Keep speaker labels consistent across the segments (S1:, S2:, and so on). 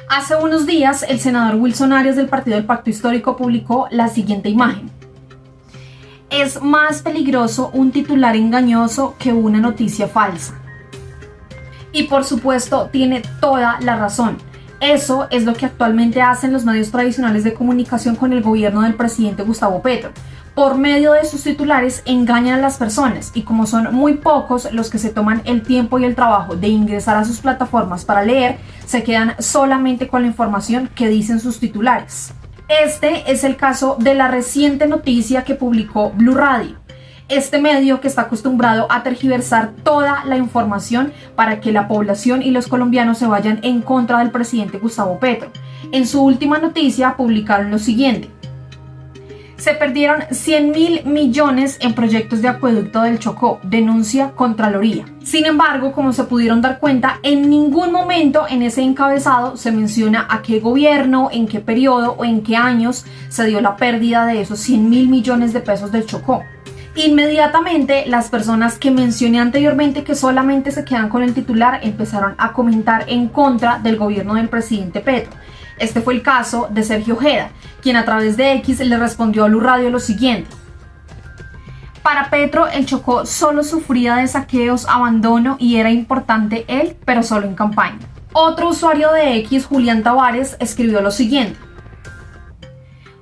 S1: Hace unos días, el senador Wilson Arias del Partido del Pacto Histórico publicó la siguiente imagen. Es más peligroso un titular engañoso que una noticia falsa. Y por supuesto, tiene toda la razón. Eso es lo que actualmente hacen los medios tradicionales de comunicación con el gobierno del presidente Gustavo Petro. Por medio de sus titulares engañan a las personas y como son muy pocos los que se toman el tiempo y el trabajo de ingresar a sus plataformas para leer, se quedan solamente con la información que dicen sus titulares. Este es el caso de la reciente noticia que publicó Blue Radio. Este medio que está acostumbrado a tergiversar toda la información para que la población y los colombianos se vayan en contra del presidente Gustavo Petro. En su última noticia publicaron lo siguiente. Se perdieron 100.000 millones en proyectos de acueducto del Chocó, denuncia Contraloría. Sin embargo, como se pudieron dar cuenta, en ningún momento en ese encabezado se menciona a qué gobierno, en qué periodo o en qué años se dio la pérdida de esos 100.000 millones de pesos del Chocó. Inmediatamente, las personas que mencioné anteriormente que solamente se quedan con el titular empezaron a comentar en contra del gobierno del presidente Petro. Este fue el caso de Sergio Ojeda, quien a través de X le respondió a Blue Radio lo siguiente. Para Petro, el Chocó solo sufría de saqueos, abandono y era importante él, pero solo en campaña. Otro usuario de X, Julián Tavares, escribió lo siguiente.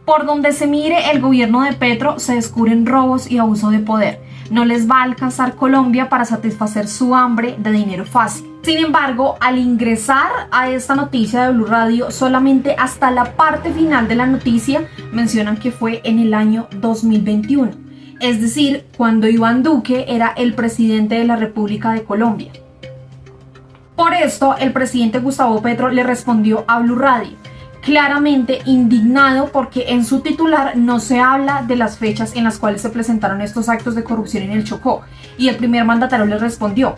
S1: Por donde se mire el gobierno de Petro se descubren robos y abuso de poder. No les va a alcanzar Colombia para satisfacer su hambre de dinero fácil. Sin embargo, al ingresar a esta noticia de Blue Radio, solamente hasta la parte final de la noticia mencionan que fue en el año 2021. Es decir, cuando Iván Duque era el presidente de la República de Colombia. Por esto, el presidente Gustavo Petro le respondió a Blue Radio. Claramente indignado porque en su titular no se habla de las fechas en las cuales se presentaron estos actos de corrupción en el Chocó. Y el primer mandatario le respondió,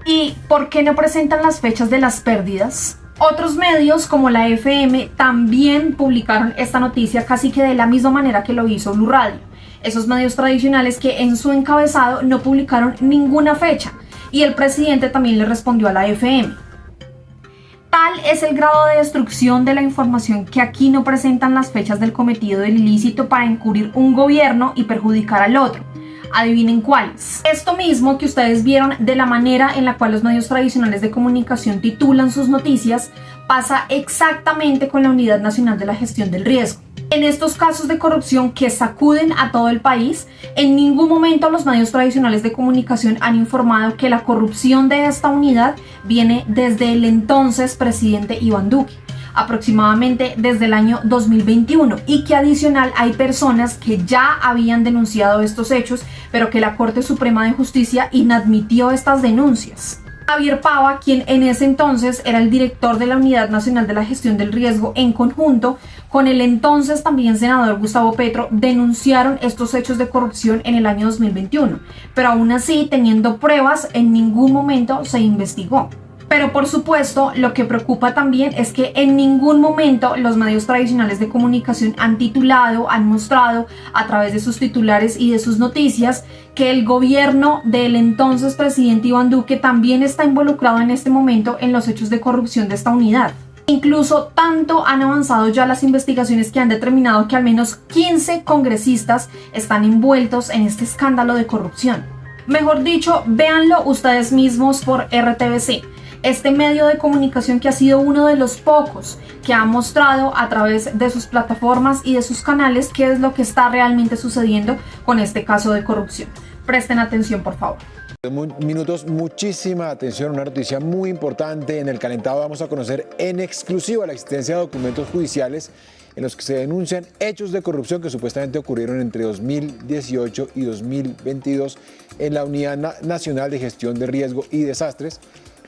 S1: ¿y por qué no presentan las fechas de las pérdidas? Otros medios como la FM también publicaron esta noticia casi que de la misma manera que lo hizo Blue Radio. Esos medios tradicionales que en su encabezado no publicaron ninguna fecha y el presidente también le respondió a la FM. Tal es el grado de destrucción de la información que aquí no presentan las fechas del cometido del ilícito para encubrir un gobierno y perjudicar al otro. Adivinen cuáles. Esto mismo que ustedes vieron de la manera en la cual los medios tradicionales de comunicación titulan sus noticias pasa exactamente con la Unidad Nacional de la Gestión del Riesgo. En estos casos de corrupción que sacuden a todo el país, en ningún momento los medios tradicionales de comunicación han informado que la corrupción de esta unidad viene desde el entonces presidente Iván Duque, aproximadamente desde el año 2021, y que adicional hay personas que ya habían denunciado estos hechos, pero que la Corte Suprema de Justicia inadmitió estas denuncias. Javier Pava, quien en ese entonces era el director de la Unidad Nacional de la Gestión del Riesgo, en conjunto con el entonces también senador Gustavo Petro, denunciaron estos hechos de corrupción en el año 2021, pero aún así, teniendo pruebas, en ningún momento se investigó. Pero por supuesto, lo que preocupa también es que en ningún momento los medios tradicionales de comunicación han titulado, han mostrado a través de sus titulares y de sus noticias que el gobierno del entonces presidente Iván Duque también está involucrado en este momento en los hechos de corrupción de esta unidad. Incluso tanto han avanzado ya las investigaciones que han determinado que al menos 15 congresistas están envueltos en este escándalo de corrupción. Mejor dicho, véanlo ustedes mismos por RTVC. Este medio de comunicación que ha sido uno de los pocos que ha mostrado a través de sus plataformas y de sus canales qué es lo que está realmente sucediendo con este caso de corrupción. Presten atención, por favor.
S2: Minutos, muchísima atención, una noticia muy importante. En el calentado vamos a conocer en exclusiva la existencia de documentos judiciales en los que se denuncian hechos de corrupción que supuestamente ocurrieron entre 2018 y 2022 en la Unidad Nacional de Gestión de Riesgo y Desastres,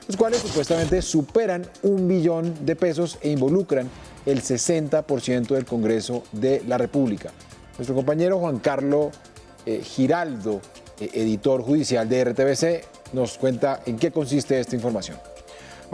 S2: los cuales supuestamente superan 1 billón de pesos e involucran el 60% del Congreso de la República. Nuestro compañero Juan Carlos Giraldo, editor judicial de RTVC, nos cuenta en qué consiste esta información.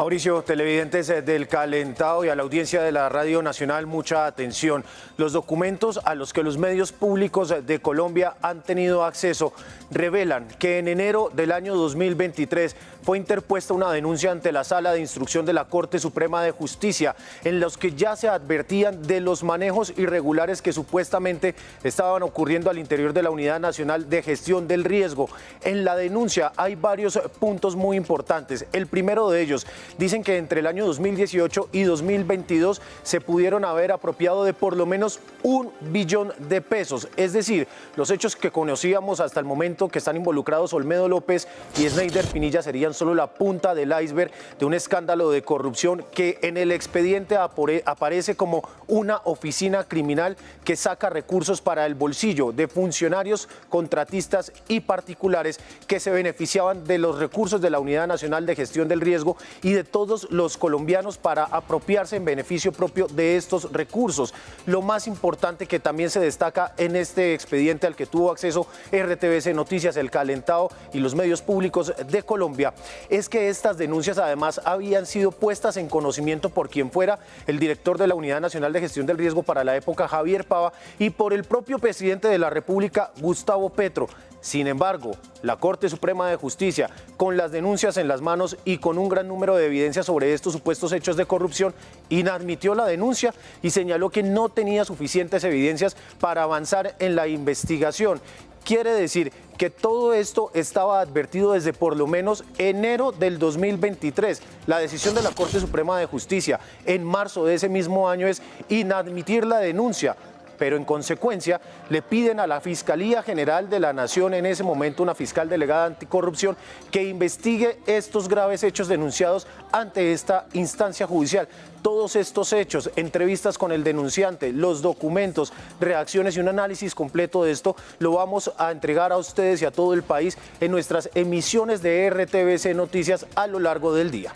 S3: Mauricio, televidentes del Calentado y a la audiencia de la Radio Nacional, mucha atención. Los documentos a los que los medios públicos de Colombia han tenido acceso revelan que en enero del año 2023 fue interpuesta una denuncia ante la Sala de Instrucción de la Corte Suprema de Justicia, en los que ya se advertían de los manejos irregulares que supuestamente estaban ocurriendo al interior de la Unidad Nacional de Gestión del Riesgo. En la denuncia hay varios puntos muy importantes. El primero de ellos, dicen que entre el año 2018 y 2022 se pudieron haber apropiado de por lo menos 1 billón de pesos. Es decir, los hechos que conocíamos hasta el momento que están involucrados Olmedo López y Sneider Pinilla serían solo la punta del iceberg de un escándalo de corrupción que en el expediente aparece como una oficina criminal que saca recursos para el bolsillo de funcionarios, contratistas y particulares que se beneficiaban de los recursos de la Unidad Nacional de Gestión del Riesgo y de todos los colombianos para apropiarse en beneficio propio de estos recursos. Lo más importante que también se destaca en este expediente al que tuvo acceso RTBC Noticias, El Calentado y los medios públicos de Colombia es que estas denuncias además habían sido puestas en conocimiento por quien fuera el director de la Unidad Nacional de Gestión del Riesgo para la época, Javier Pava, y por el propio presidente de la República, Gustavo Petro. Sin embargo, la Corte Suprema de Justicia, con las denuncias en las manos y con un gran número de evidencias sobre estos supuestos hechos de corrupción, inadmitió la denuncia y señaló que no tenía suficientes evidencias para avanzar en la investigación. Quiere decir que todo esto estaba advertido desde por lo menos enero del 2023. La decisión de la Corte Suprema de Justicia en marzo de ese mismo año es inadmitir la denuncia, pero en consecuencia le piden a la Fiscalía General de la Nación, en ese momento una fiscal delegada anticorrupción, que investigue estos graves hechos denunciados ante esta instancia judicial. Todos estos hechos, entrevistas con el denunciante, los documentos, reacciones y un análisis completo de esto lo vamos a entregar a ustedes y a todo el país en nuestras emisiones de RTBC Noticias a lo largo del día.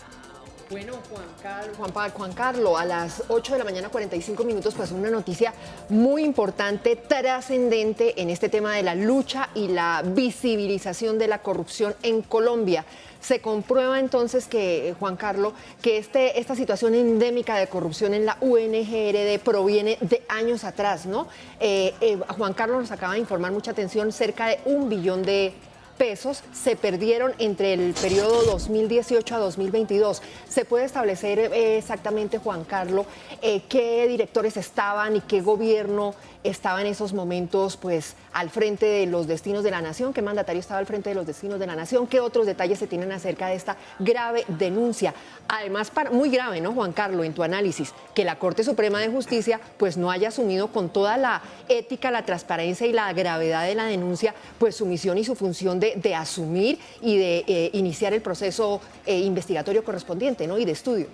S4: Bueno, Juan Carlos, a las 8 de la mañana, 45 minutos, pues una noticia muy importante, trascendente en este tema de la lucha y la visibilización de la corrupción en Colombia. Se comprueba entonces que, Juan Carlos, que esta situación endémica de corrupción en la UNGRD proviene de años atrás, ¿no? Juan Carlos nos acaba de informar, mucha atención, cerca de 1 billón de pesos se perdieron entre el periodo 2018 a 2022. ¿Se puede establecer exactamente, Juan Carlos, qué directores estaban y qué gobierno estaba en esos momentos pues al frente de los destinos de la nación? ¿Qué mandatario estaba al frente de los destinos de la nación? ¿Qué otros detalles se tienen acerca de esta grave denuncia? Además, muy grave, ¿no, Juan Carlos, en tu análisis, que la Corte Suprema de Justicia pues no haya asumido con toda la ética, la transparencia y la gravedad de la denuncia, pues su misión y su función de asumir y de iniciar el proceso investigatorio correspondiente, ¿no? Y de estudio.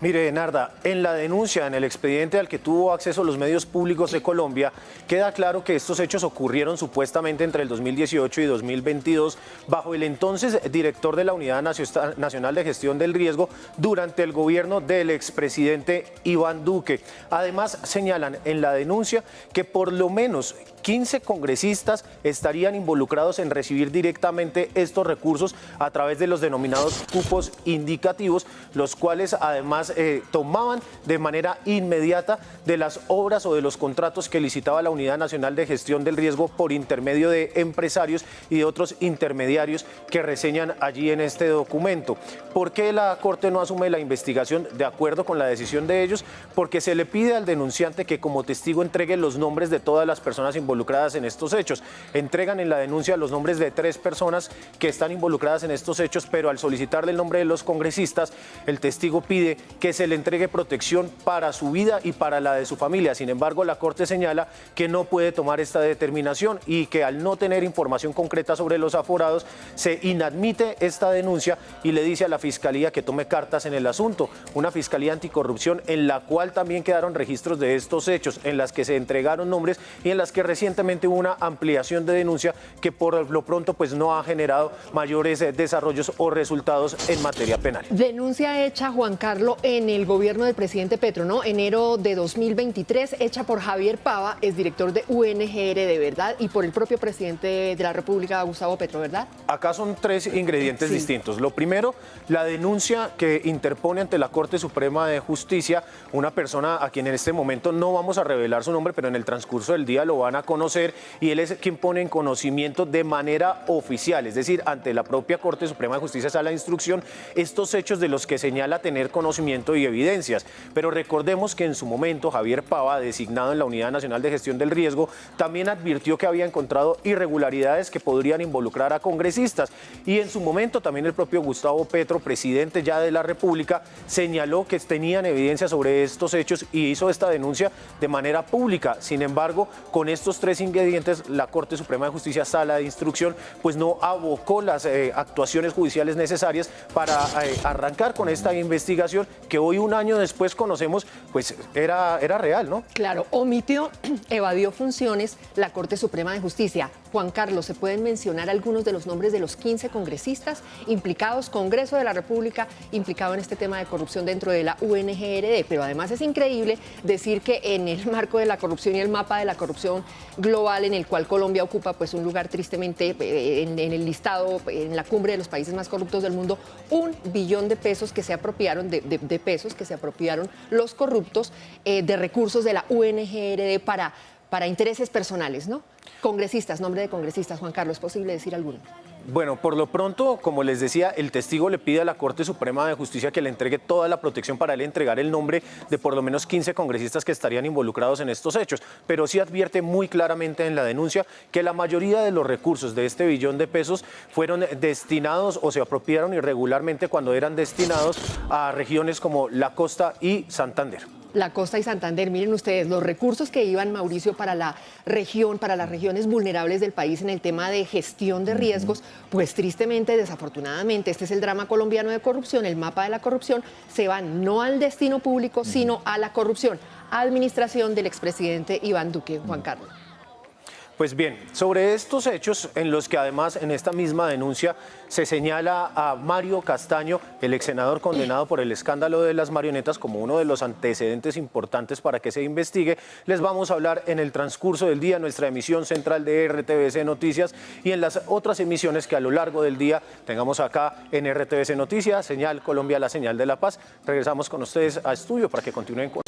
S3: Mire, Narda, en la denuncia, en el expediente al que tuvo acceso los medios públicos de Colombia, queda claro que estos hechos ocurrieron supuestamente entre el 2018 y 2022 bajo el entonces director de la Unidad Nacional de Gestión del Riesgo durante el gobierno del expresidente Iván Duque. Además, señalan en la denuncia que por lo menos 15 congresistas estarían involucrados en recibir directamente estos recursos a través de los denominados cupos indicativos, los cuales además tomaban de manera inmediata de las obras o de los contratos que licitaba la Unidad Nacional de Gestión del Riesgo por intermedio de empresarios y de otros intermediarios que reseñan allí en este documento. ¿Por qué la Corte no asume la investigación de acuerdo con la decisión de ellos? Porque se le pide al denunciante que como testigo entregue los nombres de todas las personas involucradas en estos hechos. Entregan en la denuncia los nombres de 3 personas que están involucradas en estos hechos, pero al solicitarle el nombre de los congresistas, el testigo pide que se le entregue protección para su vida y para la de su familia. Sin embargo, la Corte señala que no puede tomar esta determinación y que al no tener información concreta sobre los aforados, se inadmite esta denuncia y le dice a la Fiscalía que tome cartas en el asunto. Una Fiscalía Anticorrupción en la cual también quedaron registros de estos hechos, en las que se entregaron nombres y en las que recién recientemente hubo una ampliación de denuncia que por lo pronto pues no ha generado mayores desarrollos o resultados en materia penal.
S4: Denuncia hecha, Juan Carlos, en el gobierno del presidente Petro, ¿no? Enero de 2023, hecha por Javier Pava, es director de UNGR, ¿verdad? Y por el propio presidente de la República, Gustavo Petro, ¿verdad?
S3: Acá son tres ingredientes distintos. Lo primero, la denuncia que interpone ante la Corte Suprema de Justicia una persona a quien en este momento no vamos a revelar su nombre, pero en el transcurso del día lo van a conocer, y él es quien pone en conocimiento de manera oficial, es decir, ante la propia Corte Suprema de Justicia, sala de instrucción, estos hechos de los que señala tener conocimiento y evidencias. Pero recordemos que en su momento Javier Pava, designado en la Unidad Nacional de Gestión del Riesgo, también advirtió que había encontrado irregularidades que podrían involucrar a congresistas, y en su momento también el propio Gustavo Petro, presidente ya de la República, señaló que tenían evidencia sobre estos hechos y hizo esta denuncia de manera pública. Sin embargo, con estos tres ingredientes, la Corte Suprema de Justicia, sala de instrucción, pues no abocó las actuaciones judiciales necesarias para arrancar con esta investigación que hoy, un año después, conocemos, pues era real, ¿no?
S4: Claro, omitió, evadió funciones la Corte Suprema de Justicia. Juan Carlos, ¿se pueden mencionar algunos de los nombres de los 15 congresistas implicados, Congreso de la República implicado en este tema de corrupción dentro de la UNGRD? Pero además es increíble decir que en el marco de la corrupción y el mapa de la corrupción global, en el cual Colombia ocupa pues un lugar tristemente en el listado, en la cumbre de los países más corruptos del mundo, 1 billón de pesos que se apropiaron, de pesos que se apropiaron los corruptos de recursos de la UNGRD para intereses personales, ¿no? Congresistas, nombre de congresistas, Juan Carlos, ¿es posible decir alguno?
S3: Bueno, por lo pronto, como les decía, el testigo le pide a la Corte Suprema de Justicia que le entregue toda la protección para él entregar el nombre de por lo menos 15 congresistas que estarían involucrados en estos hechos, pero sí advierte muy claramente en la denuncia que la mayoría de los recursos de este billón de pesos fueron destinados o se apropiaron irregularmente cuando eran destinados a regiones como la Costa y Santander.
S4: La Costa y Santander, miren ustedes, los recursos que iban, Mauricio, para la región, para las regiones vulnerables del país en el tema de gestión de riesgos, pues tristemente, desafortunadamente, este es el drama colombiano de corrupción, el mapa de la corrupción, se van no al destino público, sino a la corrupción. Administración del expresidente Iván Duque, Juan Carlos.
S3: Pues bien, sobre estos hechos en los que además en esta misma denuncia se señala a Mario Castaño, el ex senador condenado por el escándalo de las marionetas, como uno de los antecedentes importantes para que se investigue, les vamos a hablar en el transcurso del día, en nuestra emisión central de RTVC Noticias y en las otras emisiones que a lo largo del día tengamos acá en RTVC Noticias, Señal Colombia, la señal de la paz. Regresamos con ustedes a estudio para que continúen con...